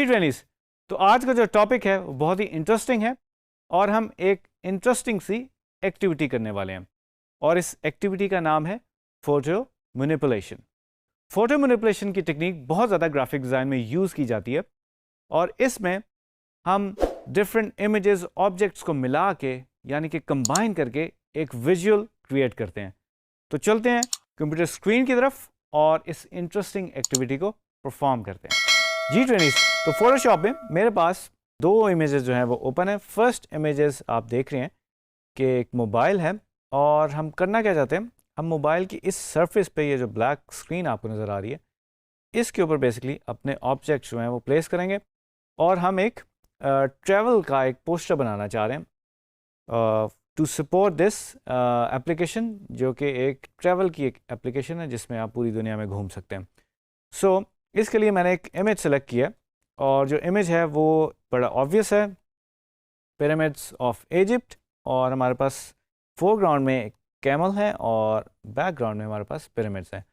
जी trainees, तो आज का जो टॉपिक है वो बहुत ही इंटरेस्टिंग है और हम एक इंटरेस्टिंग सी एक्टिविटी करने वाले हैं और इस एक्टिविटी का नाम है फोटो मैनिपुलेशन। फोटो मैनिपुलेशन की टेक्निक बहुत ज़्यादा ग्राफिक डिज़ाइन में यूज़ की जाती है और इसमें हम डिफरेंट इमेजेस ऑब्जेक्ट्स को मिला के यानी कि कंबाइन करके एक विजुअल क्रिएट करते हैं। तो चलते हैं कंप्यूटर स्क्रीन की तरफ और इस इंटरेस्टिंग एक्टिविटी को परफॉर्म करते हैं। जी ट्रेनिस, तो फोटोशॉप में मेरे पास दो इमेजेस जो हैं वो ओपन है। फर्स्ट इमेजेस आप देख रहे हैं कि एक मोबाइल है और हम करना क्या चाहते हैं, हम मोबाइल की इस सरफेस पे ये जो ब्लैक स्क्रीन आपको नज़र आ रही है इसके ऊपर बेसिकली अपने ऑब्जेक्ट्स जो हैं वो प्लेस करेंगे और हम एक ट्रैवल का एक पोस्टर बनाना चाह रहे हैं टू सपोर्ट दिस एप्लीकेशन, जो कि एक ट्रैवल की एक एप्लीकेशन है जिसमें आप पूरी दुनिया में घूम सकते हैं। सो इसके लिए मैंने एक इमेज सेलेक्ट किया और जो इमेज है वो बड़ा ऑब्वियस है, पिरामिड्स ऑफ इजिप्ट, और हमारे पास फोरग्राउंड में कैमल है और बैकग्राउंड में हमारे पास पिरामिड्स हैं।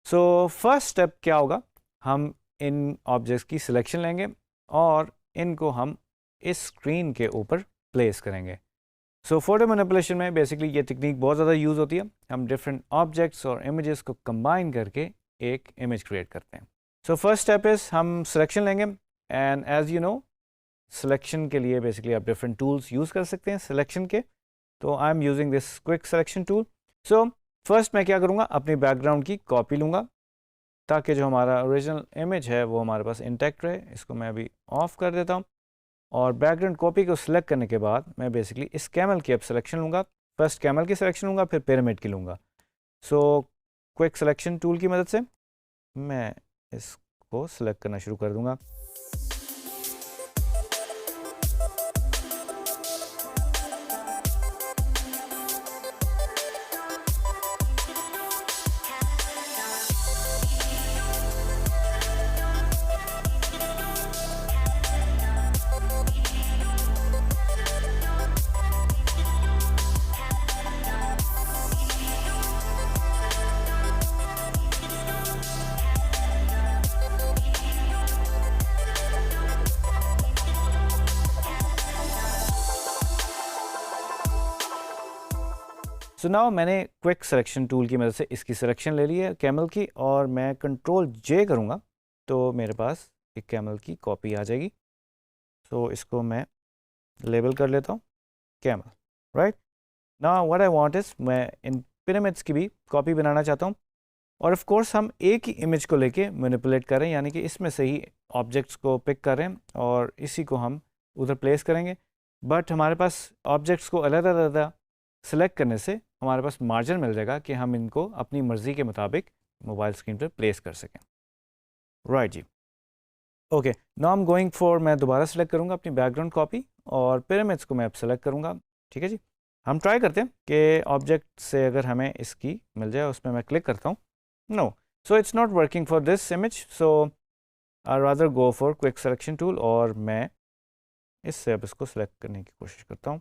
सो फर्स्ट स्टेप क्या होगा, हम इन ऑब्जेक्ट्स की सिलेक्शन लेंगे और इनको हम इस स्क्रीन के ऊपर प्लेस करेंगे। सो फोटो मैनिपुलेशन में बेसिकली ये टेक्निक बहुत ज़्यादा यूज़ होती है। हम डिफरेंट ऑब्जेक्ट्स और इमेजेस को कंबाइन करके एक इमेज क्रिएट करते हैं। सो फर्स्ट स्टेप इज़ हम सिलेक्शन लेंगे and as you know selection के लिए बेसिकली आप डिफरेंट टूल्स यूज़ कर सकते हैं सिलेक्शन के। तो I am using this quick selection tool. So first मैं क्या करूँगा, अपनी बैकग्राउंड की कॉपी लूँगा ताकि जो हमारा ओरिजिनल इमेज है वो हमारे पास इंटैक्ट रहे। इसको मैं अभी ऑफ कर देता हूँ और बैकग्राउंड कॉपी को सिलेक्ट करने के बाद मैं बेसिकली इस कैमल की अब सिलेक्शन लूँगा। फर्स्ट कैमल की सिलेक्शन लूँगा, फिर पिरामिड की लूँगा। सो क्विक सिलेक्शन टूल की मदद से मैं इसको सिलेक्ट करना शुरू कर दूँगा। सो नाउ मैंने क्विक सिलेक्शन टूल की मदद से इसकी सिलेक्शन ले ली है कैमल की और मैं कंट्रोल जे करूँगा तो मेरे पास एक कैमल की कॉपी आ जाएगी। सो इसको मैं लेबल कर लेता हूँ camel, right. Now what I want is, मैं इन पिरामिड्स की भी कॉपी बनाना चाहता हूँ और ऑफ कोर्स हम एक ही इमेज को लेके मैनिपुलेट कर रहे हैं, यानी कि इसमें से ही ऑब्जेक्ट्स को पिक कर रहे हैं और इसी को हम उधर प्लेस करेंगे। बट हमारे पास ऑब्जेक्ट्स को अलग अलग सेलेक्ट करने से हमारे पास मार्जिन मिल जाएगा कि हम इनको अपनी मर्ज़ी के मुताबिक मोबाइल स्क्रीन पर प्लेस कर सकें, राइट जी। Okay, now I am going for, मैं दोबारा सेलेक्ट करूँगा अपनी बैकग्राउंड कॉपी और पिरामिड्स को मैं अब सेलेक्ट करूँगा। ठीक है जी, हम ट्राई करते हैं कि ऑब्जेक्ट से अगर हमें इसकी मिल जाए, उसमें मैं क्लिक करता हूँ। No, so it's not working for this image, so I rather go for quick selection tool और मैं इससे अब इसको सेलेक्ट करने की कोशिश करता हूँ।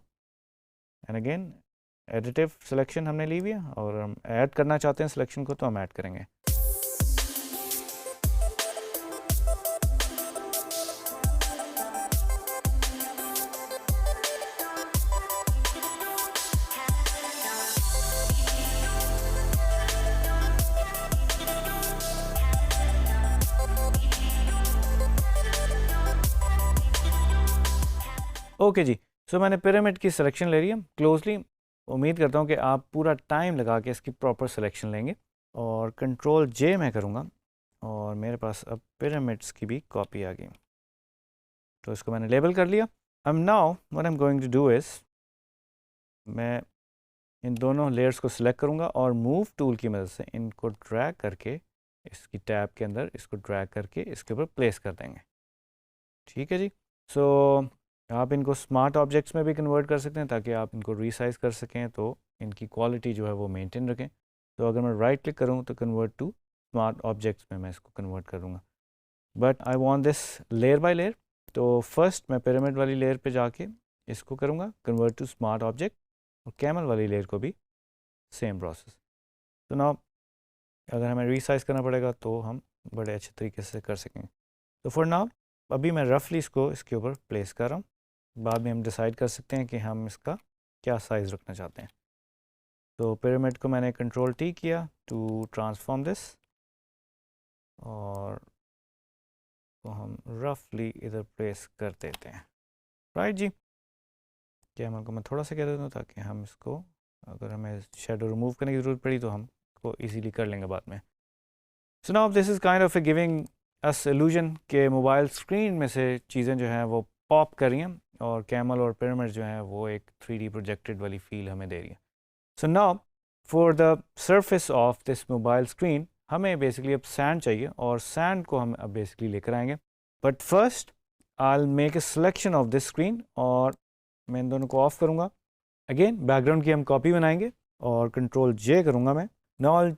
एंड अगेन एडिटिव सिलेक्शन हमने ली हुई है और हम ऐड करना चाहते हैं सिलेक्शन को तो हम ऐड करेंगे। ओके जी, सो मैंने पिरामिड की सिलेक्शन ले ली है क्लोजली। उम्मीद करता हूँ कि आप पूरा टाइम लगा के इसकी प्रॉपर सिलेक्शन लेंगे और कंट्रोल जे मैं करूँगा और मेरे पास अब पिरामिड्स की भी कॉपी आ गई। तो इसको मैंने लेबल कर लिया। अब now what I am going to do is, मैं इन दोनों लेयर्स को सिलेक्ट करूँगा और मूव टूल की मदद से इनको ड्रैग करके इसकी टैब के अंदर इसको ड्रैग करके इसके ऊपर प्लेस कर देंगे। ठीक है जी। सो आप इनको स्मार्ट ऑब्जेक्ट्स में भी कन्वर्ट कर सकते हैं ताकि आप इनको रीसाइज कर सकें तो इनकी क्वालिटी जो है वो मेंटेन रखें। तो अगर मैं राइट क्लिक करूँ तो कन्वर्ट टू स्मार्ट ऑब्जेक्ट्स में मैं इसको कन्वर्ट कर दूँगा। But I want this layer by layer, तो फर्स्ट मैं पिरामिड वाली लेयर पे जाके इसको करूँगा कन्वर्ट टू स्मार्ट ऑब्जेक्ट और कैमल वाली लेयर को भी सेम प्रोसेस। तो नाउ अगर हमें रीसाइज करना पड़ेगा तो हम बड़े अच्छे तरीके से कर सकेंगे। तो फॉर नाउ अभी मैं रफली इसको इसके ऊपर प्लेस कर रहा हूँ, बाद में हम डिसाइड कर सकते हैं कि हम इसका क्या साइज़ रखना चाहते हैं। तो पिरामिड को मैंने कंट्रोल टी किया टू ट्रांसफॉर्म दिस, और तो हम रफली इधर प्लेस कर देते हैं, राइट जी। कैमल को मैं थोड़ा सा कह देता हूँ ताकि हम इसको, अगर हमें शेडो रिमूव करने की ज़रूरत पड़ी तो हम इसको इजीली कर लेंगे बाद में। So now this is kind of A giving us illusion के मोबाइल स्क्रीन में से चीज़ें जो हैं वो पॉप कर रही हैं, और कैमल और पिरामिड जो है वो एक 3D प्रोजेक्टेड वाली फील हमें दे रही है। So now for the surface of this mobile screen हमें बेसिकली अब सैंड चाहिए, और सैंड को हम अब बेसिकली लेकर आएंगे। But first I will make a selection of this screen, और मैं इन दोनों को ऑफ करूँगा। अगेन बैकग्राउंड की हम कॉपी बनाएंगे, और कंट्रोल जे करूँगा मैं। Now I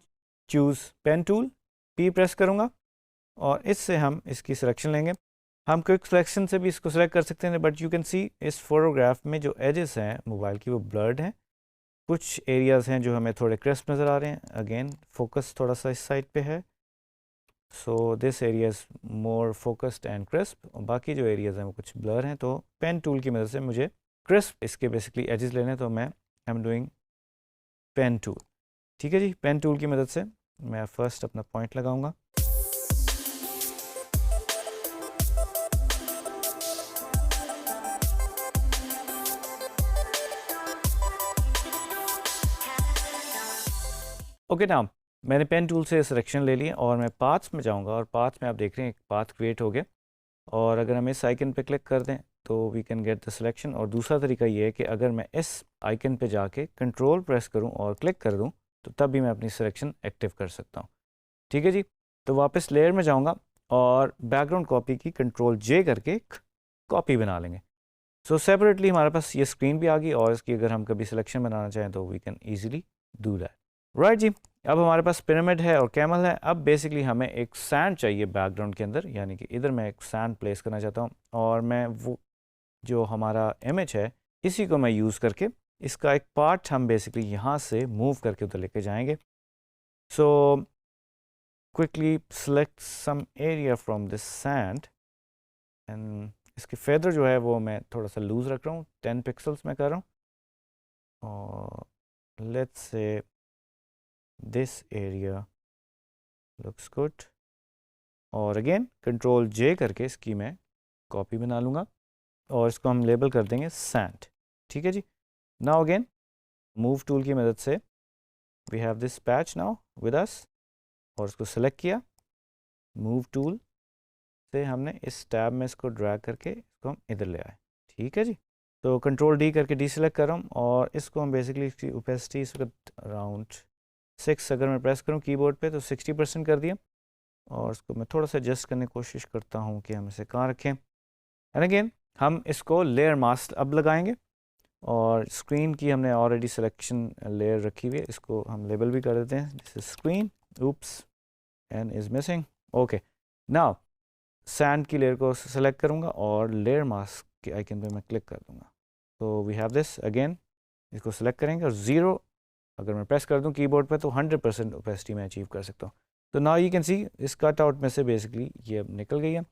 choose pen tool, P press करूँगा, और इससे हम इसकी सिलेक्शन लेंगे। हम क्विक सिलेक्शन से भी इसको सिलेक्ट कर सकते हैं, बट यू कैन सी इस फोटोग्राफ में जो एजेस हैं मोबाइल की वो ब्लर्ड हैं। कुछ एरियाज़ हैं जो हमें थोड़े क्रिस्प नज़र आ रहे हैं। अगेन फोकस थोड़ा सा इस साइड पे है, so this area is more focused and crisp, और बाकी जो एरियाज़ हैं वो कुछ ब्लर हैं। तो पेन टूल की मदद से मुझे क्रिस्प इसके बेसिकली एजेस लेने हैं, तो मैं I am doing pen tool. ठीक है जी, पेन टूल की मदद से मैं फर्स्ट अपना पॉइंट लगाऊंगा। ओके नाउ मैंने पेन टूल से सिलेक्शन ले लिया, और मैं पाथ्स में जाऊंगा, और पाथ में आप देख रहे हैं एक पाथ क्रिएट हो गया। और अगर हम इस आइकन पे क्लिक कर दें तो we can get the selection. और दूसरा तरीका ये है कि अगर मैं इस आइकन पे जाके कंट्रोल प्रेस करूं और क्लिक कर दूं तो तब भी मैं अपनी सिलेक्शन एक्टिव कर सकता हूं। ठीक है जी, तो वापस लेयर में जाऊंगा, और बैकग्राउंड कॉपी की कंट्रोल जे करके कॉपी बना लेंगे। सो सेपरेटली हमारे पास ये स्क्रीन भी आ गई, और इसकी अगर हम कभी सिलेक्शन बनाना चाहें तो we can easily do that, right जी। अब हमारे पास पिरामिड है और कैमल है। अब बेसिकली हमें एक सैंड चाहिए बैकग्राउंड के अंदर, यानी कि इधर मैं एक सैंड प्लेस करना चाहता हूँ, और मैं वो जो हमारा इमेज है इसी को मैं यूज़ करके इसका एक पार्ट हम बेसिकली यहाँ से मूव करके उधर लेके जाएंगे। So quickly select some area from this sand, and इसकी फेदर जो है वो मैं थोड़ा सा लूज़ रख रहा हूँ, 10 पिक्सल्स में कर रहा हूँ, और let's say this area looks good। और अगेन कंट्रोल जे करके इसकी मैं कॉपी बना लूँगा, और इसको हम लेबल कर देंगे सैंड। ठीक है जी। नाउ अगेन मूव टूल की मदद से we have this patch now with us, और इसको सेलेक्ट किया। मूव टूल से हमने इस टैब में इसको ड्रैग करके इसको हम इधर ले आए। ठीक है जी, तो कंट्रोल डी करके डी सेलेक्ट कर रहा हूँ, और इसको हम बेसिकली इसकी ओपेसिटी इस वक्त अराउंड 6 अगर मैं प्रेस करूँ कीबोर्ड पे तो 60% कर दिया, और इसको मैं थोड़ा सा एडजस्ट करने की कोशिश करता हूँ कि हम इसे कहाँ रखें। एंड अगेन हम इसको लेयर मास्क अब लगाएंगे, और स्क्रीन की हमने ऑलरेडी सिलेक्शन लेयर रखी हुई है, इसको हम लेबल भी कर देते हैं, this is screen, oops and is missing. Okay, now sand की लेयर को सेलेक्ट करूँगा और लेयर मास्क के आइकन पे मैं क्लिक कर दूँगा। तो वी हैव दिस। अगेन इसको सेलेक्ट करेंगे, और 0 अगर मैं प्रेस कर दूं कीबोर्ड पे तो 100% ओपेसिटी में अचीव कर सकता हूँ। तो नाउ यू कैन सी इस कट आउट में से बेसिकली ये अब निकल गई है,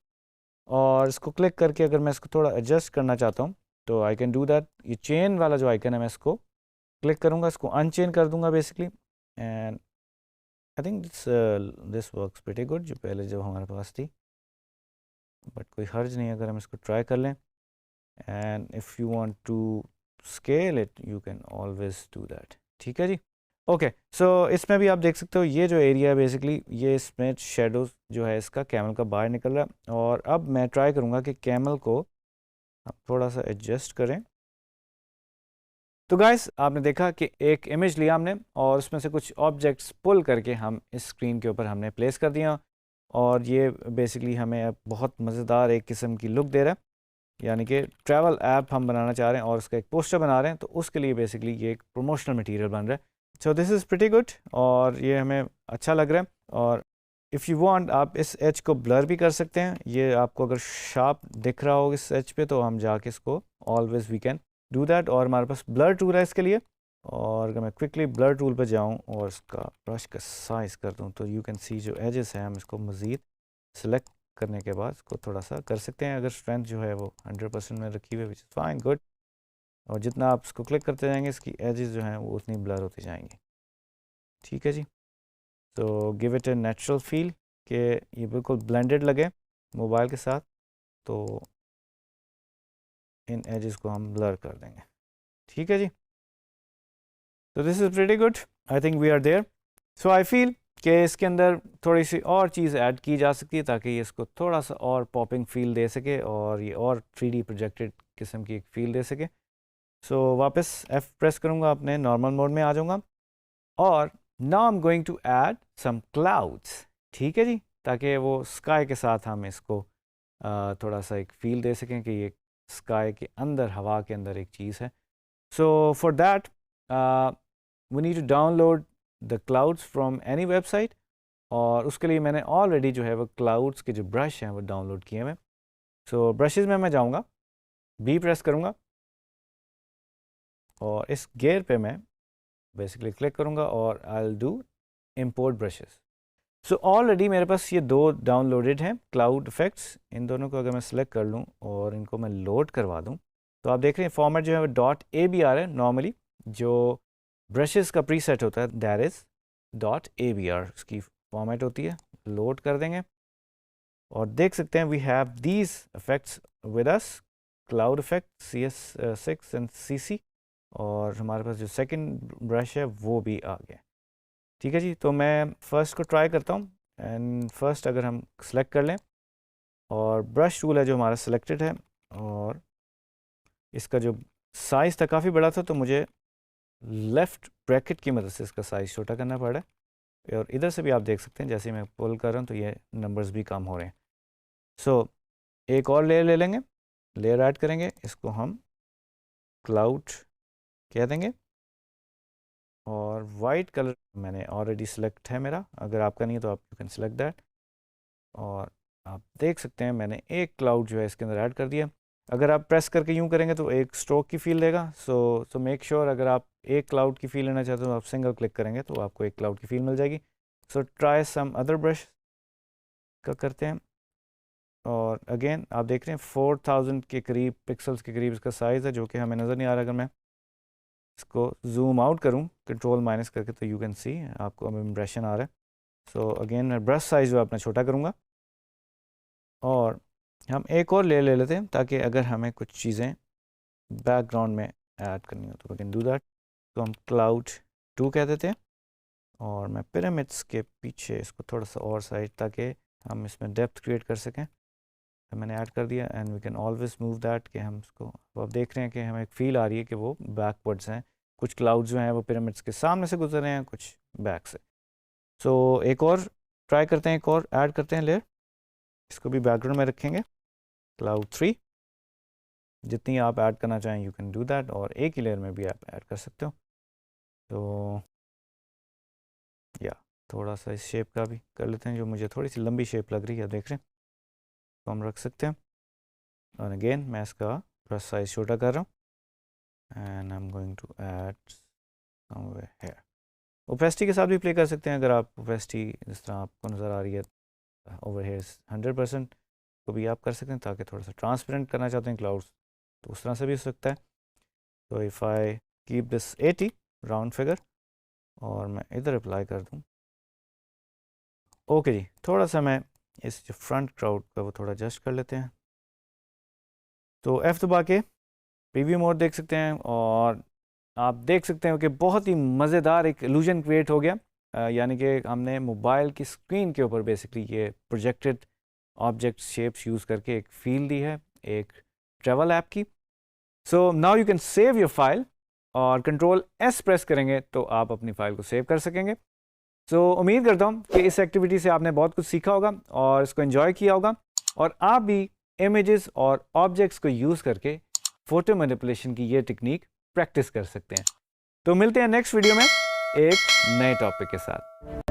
और इसको क्लिक करके अगर मैं इसको थोड़ा एडजस्ट करना चाहता हूँ तो आई कैन डू दैट। ये चेन वाला जो आइकन है मैं इसको क्लिक करूँगा, इसको अनचेन कर दूंगा basically, and I think this works pretty good, जो पहले जो हमारे पास थी, बट कोई हर्ज नहीं अगर हम इसको ट्राई कर लें। And if you want to scale it you can always do that. ठीक है जी। ओके, सो इसमें भी आप देख सकते हो ये जो एरिया है बेसिकली ये इसमें शेडो जो है इसका कैमल का बाहर निकल रहा है, और अब मैं ट्राई करूँगा कि कैमल को आप थोड़ा सा एडजस्ट करें। तो गाइस आपने देखा कि एक इमेज लिया हमने, और उसमें से कुछ ऑब्जेक्ट्स पुल करके हम इस स्क्रीन के ऊपर हमने प्लेस कर दिया, और ये बेसिकली हमें अब बहुत मज़ेदार एक किस्म की लुक दे रहा है। यानी कि ट्रैवल ऐप हम बनाना चाह रहे हैं और उसका एक पोस्टर बना रहे हैं, तो उसके लिए बेसिकली ये एक प्रमोशनल मटेरियल बन रहा है। So this is pretty good, और ये हमें अच्छा लग रहा है। और इफ़ यू वांट आप इस एज को ब्लर भी कर सकते हैं। ये आपको अगर शार्प दिख रहा हो इस एज पे तो हम जाके इसको always we can do that, और हमारे पास ब्लर टूल है इसके लिए। और अगर मैं क्विकली ब्लर टूल पर जाऊँ और इसका ब्रश का साइज़ कर दूँ तो यू कैन सी जो एजेस हैं हम इसको मज़ीद सेलेक्ट करने के बाद इसको थोड़ा सा कर सकते हैं, अगर स्ट्रेंथ जो है वो 100% में रखी हुई है, विच इज़ फाइन, गुड। और जितना आप इसको क्लिक करते जाएंगे इसकी एजेस जो हैं वो उतनी ब्लर होती जाएंगी। ठीक है जी। तो give it a natural feel कि ये बिल्कुल ब्लेंडेड लगे मोबाइल के साथ। तो इन एजेस को हम ब्लर कर देंगे। ठीक है जी। तो this is pretty good, I think we are there. So I feel कि इसके अंदर थोड़ी सी और चीज़ ऐड की जा सकती है ताकि ये इसको थोड़ा सा और पॉपिंग फील दे सके और ये और 3D प्रोजेक्टेड किस्म की एक फील दे सके। सो वापस F प्रेस करूँगा, अपने नॉर्मल मोड में आ जाऊँगा और now I am going to add some clouds. ठीक है जी, ताकि वो स्काई के साथ हम इसको थोड़ा सा एक फील दे सकें कि ये स्काई के अंदर, हवा के अंदर एक चीज़ है। So for that we need to download the clouds from any website, और उसके लिए मैंने ऑलरेडी जो है वो क्लाउड्स के जो ब्रश हैं वो डाउनलोड किए हैं। सो ब्रशेज़ में मैं जाऊँगा, B प्रेस करूँगा और इस गेयर पे मैं बेसिकली क्लिक करूँगा और I will do import brushes. So already मेरे पास ये 2 डाउनलोडेड हैं क्लाउड इफेक्ट्स। इन दोनों को अगर मैं सेलेक्ट कर लूँ और इनको मैं लोड करवा दूँ तो आप देख रहे हैं फॉर्मेट जो है वो .abr है। नॉर्मली जो ब्रशेस का प्रीसेट होता है दैट इज़ .abr इसकी फॉर्मेट होती है। लोड कर देंगे और देख सकते हैं we have these effects with us, cloud effect CS6 and CC, और हमारे पास जो सेकंड ब्रश है वो भी आ गया। ठीक है जी। तो मैं फर्स्ट को ट्राई करता हूँ एंड फर्स्ट अगर हम सेलेक्ट कर लें और ब्रश टूल है जो हमारा सिलेक्टेड है, और इसका जो साइज़ था काफ़ी बड़ा था तो मुझे लेफ़्ट ब्रैकेट की मदद से इसका साइज़ छोटा करना पड़ा है। और इधर से भी आप देख सकते हैं जैसे मैं पुल कर रहा हूँ तो ये नंबर्स भी कम हो रहे हैं। सो एक और लेयर ले लेंगे, लेयर ऐड करेंगे, इसको हम क्लाउड कह देंगे और वाइट कलर मैंने ऑलरेडी सिलेक्ट है मेरा, अगर आपका नहीं है तो आप यू कैन सेलेक्ट दैट। और आप देख सकते हैं मैंने एक क्लाउड जो है इसके अंदर ऐड कर दिया। अगर आप प्रेस करके यूँ करेंगे तो एक स्ट्रोक की फील देगा। सो मेक श्योर अगर आप एक क्लाउड की फील लेना चाहते हो तो आप सिंगल क्लिक करेंगे तो आपको एक क्लाउड की फील मिल जाएगी। So try some other brush का करते हैं, और अगेन आप देख रहे हैं 4000 के करीब पिक्सल्स के करीब इसका साइज़ है जो कि हमें नज़र नहीं आ रहा। अगर मैं इसको जूम आउट करूं कंट्रोल माइनस करके तो यू कैन सी आपको अब इम्प्रेशन आ रहा है। सो अगेन मैं ब्रश साइज़ जो अपना छोटा करूंगा और हम एक और ले लेते हैं ताकि अगर हमें कुछ चीज़ें बैकग्राउंड में ऐड करनी हो तो वी कैन डू दैट। तो हम क्लाउड 2 कह देते हैं और मैं पिरामिड्स के पीछे इसको थोड़ा सा और साइड ताकि हम इसमें डेप्थ क्रिएट कर सकें तो मैंने ऐड कर दिया। And we can always move that कि हम इसको, अब आप देख रहे हैं कि हमें एक फील आ रही है कि वो बैकवर्ड्स हैं। कुछ क्लाउड्स जो हैं वो पिरामिड्स के सामने से गुजर रहे हैं, कुछ बैक से। सो एक और ट्राई करते हैं, एक और ऐड करते हैं लेयर, इसको भी बैकग्राउंड में रखेंगे क्लाउड 3। जितनी आप ऐड करना चाहें यू कैन डू दैट, और एक ही लेयर में भी आप ऐड कर सकते हो। तो या थोड़ा सा इस शेप का भी कर लेते हैं जो मुझे थोड़ी सी लंबी शेप लग रही है, देख रहे हैं, तो हम रख सकते हैं। और अगेन मैं इसका ब्रश साइज छोटा कर रहा हूँ and I am going to add somewhere here. Opacity के साथ भी प्ले कर सकते हैं, अगर आप ओपेसिटी जिस तरह आपको नज़र आ रही है ओवर हेयर 100% को भी आप कर सकते हैं, ताकि थोड़ा सा ट्रांसपेरेंट करना चाहते हैं क्लाउड्स तो उस तरह से भी हो सकता है। तो if I keep this 80 round figure और मैं इधर अप्लाई कर दूँ, ओके जी। थोड़ा सा मैं इस जो फ्रंट क्राउड का वो थोड़ा एडजस्ट कर लेते हैं। तो F दबा के प्रीव्यू मोड देख सकते हैं और आप देख सकते हैं कि बहुत ही मज़ेदार एक इल्यूजन क्रिएट हो गया। यानी कि हमने मोबाइल की स्क्रीन के ऊपर बेसिकली ये प्रोजेक्टेड ऑब्जेक्ट शेप्स यूज़ करके एक फील दी है एक ट्रैवल ऐप की। So now you can save your file और कंट्रोल S प्रेस करेंगे तो आप अपनी फ़ाइल को सेव कर सकेंगे। सो उम्मीद करता हूँ कि इस एक्टिविटी से आपने बहुत कुछ सीखा होगा और इसको एंजॉय किया होगा, और आप भी इमेजेस और ऑब्जेक्ट्स को यूज़ करके फ़ोटो मैनिपुलेशन की ये टेक्निक प्रैक्टिस कर सकते हैं। तो मिलते हैं नेक्स्ट वीडियो में एक नए टॉपिक के साथ।